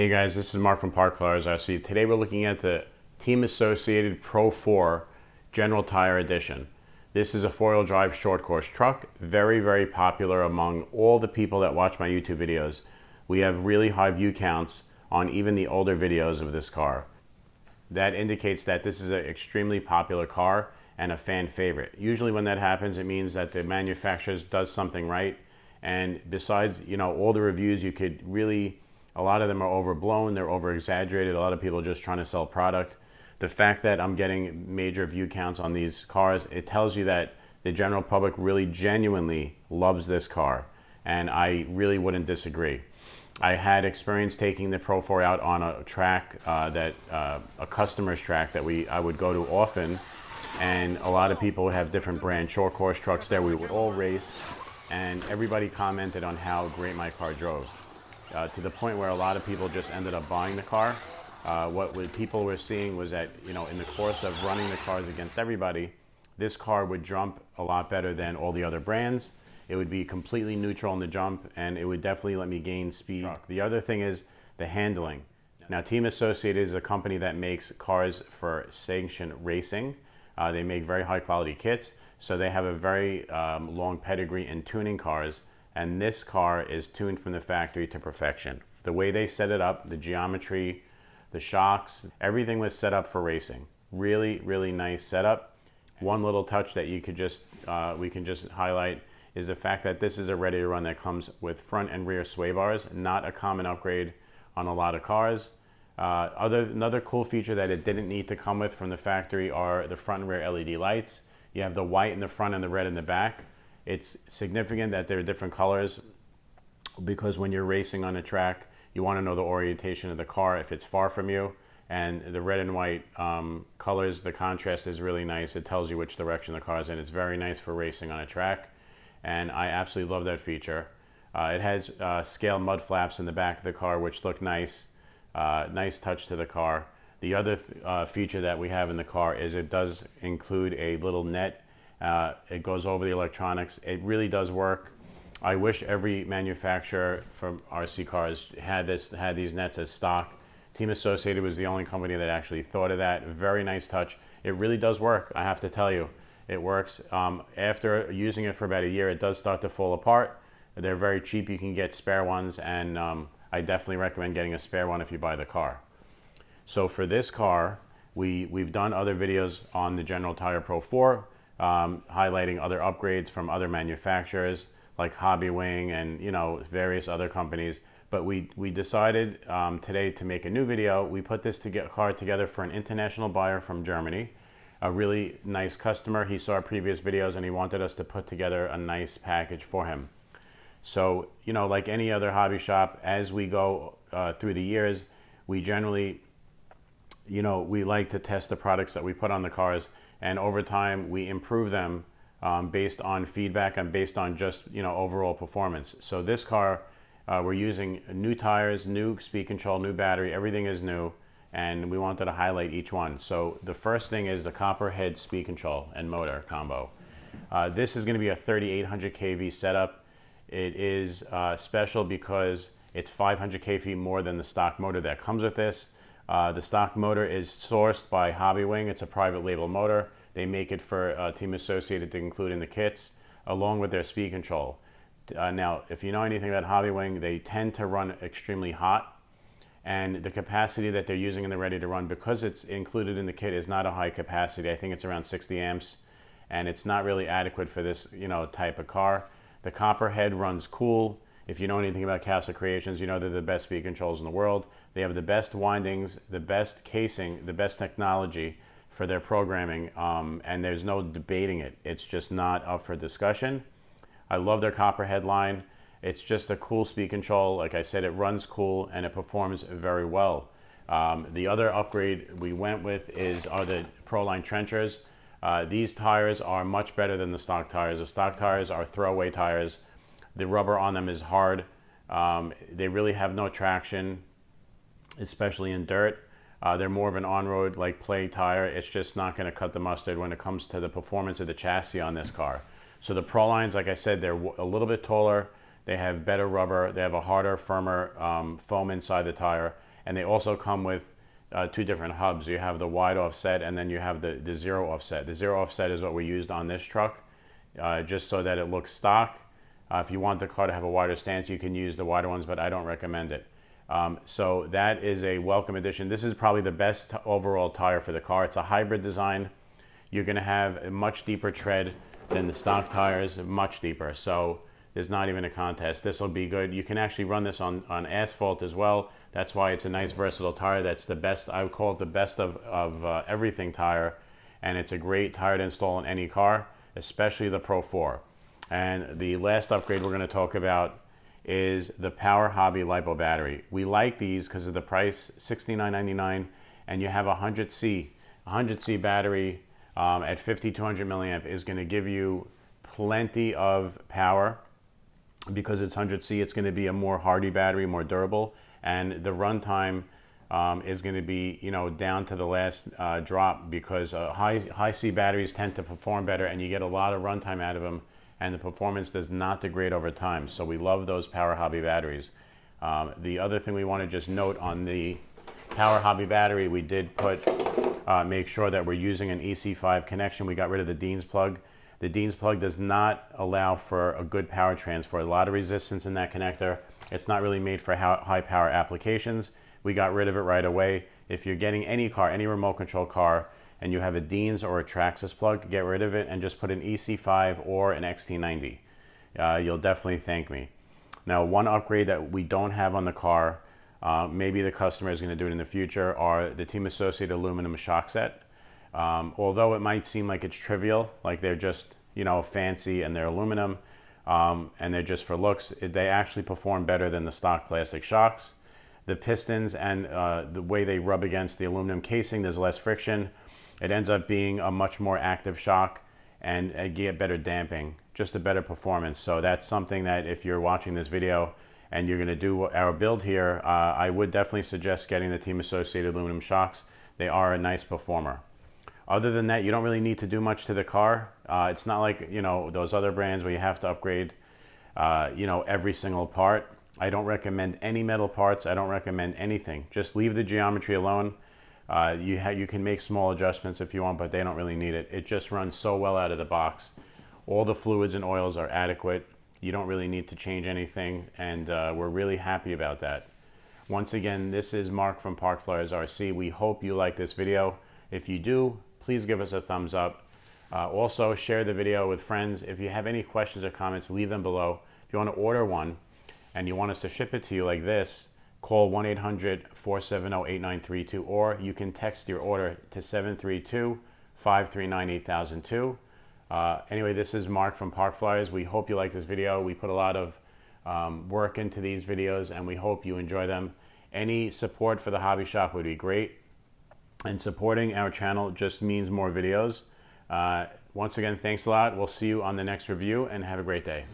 Hey guys, this is Mark from Park Colors RC. Today we're looking at the Team Associated Pro 4 General Tire Edition. This is a four-wheel drive short course truck, very popular among all the people that watch my YouTube videos. We have really high view counts on even the older videos of this car. That indicates that this is an extremely popular car and a fan favorite. Usually when that happens, it means that the manufacturer does something right. And besides, all the reviews, you could really, a lot of them are overblown, they're over exaggerated. A lot of people are just trying to sell product. The fact that I'm getting major view counts on these cars, it tells you that the general public really genuinely loves this car. And I really wouldn't disagree. I had experience taking the Pro 4 out on a track a customer's track that I would go to often. And a lot of people would have different brand short course trucks there. We would all race and everybody commented on how great my car drove. To the point where a lot of people just ended up buying the car. What people were seeing was that, in the course of running the cars against everybody, this car would jump a lot better than all the other brands. It would be completely neutral in the jump, and it would definitely let me gain speed. The other thing is the handling. Now, Team Associated is a company that makes cars for sanctioned racing. They make very high quality kits, so they have a very long pedigree in tuning cars. And this car is tuned from the factory to perfection. The way they set it up, the geometry, the shocks, everything was set up for racing. Really nice setup. One little touch that we can just highlight is the fact that this is a ready to run that comes with front and rear sway bars, not a common upgrade on a lot of cars. Another cool feature that it didn't need to come with from the factory are the front and rear LED lights. You have the white in the front and the red in the back. It's significant that they're different colors because when you're racing on a track, you want to know the orientation of the car if it's far from you. And the red and white colors, the contrast is really nice. It tells you which direction the car is in. It's very nice for racing on a track. And I absolutely love that feature. It has scale mud flaps in the back of the car, which look nice. Nice touch to the car. The other feature that we have in the car is it does include a little net. It goes over the electronics. It really does work. I wish every manufacturer from RC cars had these nets as stock. Team Associated was the only company that actually thought of that. Very nice touch. It really does work, I have to tell you. It works. After using it for about a year, it does start to fall apart. They're very cheap. You can get spare ones, and I definitely recommend getting a spare one if you buy the car. So for this car, we've done other videos on the General Tire Pro 4, highlighting other upgrades from other manufacturers like Hobby Wing and various other companies. But we decided today to make a new video. We put this car together for an international buyer from Germany, a really nice customer. He saw our previous videos and he wanted us to put together a nice package for him. So like any other hobby shop, as we go through the years, we generally we like to test the products that we put on the cars, and over time we improve them based on feedback and based on just overall performance. So this car, we're using new tires, new speed control, new battery, everything is new, and we wanted to highlight each one. So the first thing is the Copperhead speed control and motor combo. This is going to be a 3800 kV setup. It is special because it's 500 kV more than the stock motor that comes with this. The stock motor is sourced by Hobby Wing. It's a private label motor. They make it for Team Associated to include in the kits, along with their speed control. Now, if you know anything about Hobby Wing, they tend to run extremely hot, and the capacity that they're using in the ready to run, because it's included in the kit, is not a high capacity. I think it's around 60 amps, and it's not really adequate for this type of car. The Copperhead runs cool. If you know anything about Castle Creations, you know they're the best speed controls in the world. They have the best windings, the best casing, the best technology for their programming, and there's no debating it. It's just not up for discussion. I love their Copperhead line. It's just a cool speed control. Like I said, it runs cool and it performs very well. The other upgrade we went with are the Proline trenchers. These tires are much better than the stock tires. The stock tires are throwaway tires. The rubber on them is hard. They really have no traction, especially in dirt. They're more of an on-road like play tire. It's just not going to cut the mustard when it comes to the performance of the chassis on this car. So the Prolines, like I said, they're a little bit taller. They have better rubber. They have a harder, firmer foam inside the tire. And they also come with two different hubs. You have the wide offset, and then you have the zero offset. The zero offset is what we used on this truck, just so that it looks stock. If you want the car to have a wider stance, you can use the wider ones, but I don't recommend it. So that is a welcome addition. This is probably the best overall tire for the car. It's a hybrid design. You're going to have a much deeper tread than the stock tires, much deeper. So there's not even a contest. This will be good. You can actually run this on asphalt as well. That's why it's a nice versatile tire. That's the best, I would call it the best of everything tire. And it's a great tire to install in any car, especially the Pro 4. And the last upgrade we're going to talk about is the Power Hobby LiPo battery. We like these because of the price, $69.99, and you have a 100C. 100C battery at 5200 milliamp is going to give you plenty of power. Because it's 100C, it's going to be a more hardy battery, more durable, and the runtime is going to be, you know, down to the last drop, because high C batteries tend to perform better, and you get a lot of runtime out of them, and the performance does not degrade over time. So we love those Power Hobby batteries. The other thing we want to just note on the Power Hobby battery, we did put make sure that we're using an EC5 connection. We got rid of the Dean's plug. The Dean's plug does not allow for a good power transfer. A lot of resistance in that connector. It's not really made for high power applications. We got rid of it right away. If you're getting any car, any remote control car, and you have a Dean's or a Traxxas plug, get rid of it and just put an EC5 or an XT90. You'll definitely thank me. Now, one upgrade that we don't have on the car, maybe the customer is going to do it in the future, are the Team Associated aluminum shock set. Although it might seem like it's trivial, like they're just, you know, fancy and they're aluminum and they're just for looks, they actually perform better than the stock plastic shocks. The pistons and the way they rub against the aluminum casing, there's less friction. It ends up being a much more active shock, and you get better damping, just a better performance. So that's something that if you're watching this video and you're going to do our build here, I would definitely suggest getting the Team Associated aluminum shocks. They are a nice performer. Other than that, you don't really need to do much to the car. It's not like, you know, those other brands where you have to upgrade, you know, every single part. I don't recommend any metal parts. I don't recommend anything. Just leave the geometry alone. You can make small adjustments if you want, but they don't really need it. It just runs so well out of the box. All the fluids and oils are adequate. You don't really need to change anything, and we're really happy about that. Once again, this is Mark from Park Flyers RC. We hope you like this video. If you do, please give us a thumbs up. Also, share the video with friends. If you have any questions or comments, leave them below. If you want to order one and you want us to ship it to you like this, call 1-800-470-8932, or you can text your order to 732-539-8002. Anyway, this is Mark from Park Flyers. We hope you like this video. We put a lot of work into these videos, and we hope you enjoy them. Any support for the hobby shop would be great. And supporting our channel just means more videos. Once again, thanks a lot. We'll see you on the next review, and have a great day.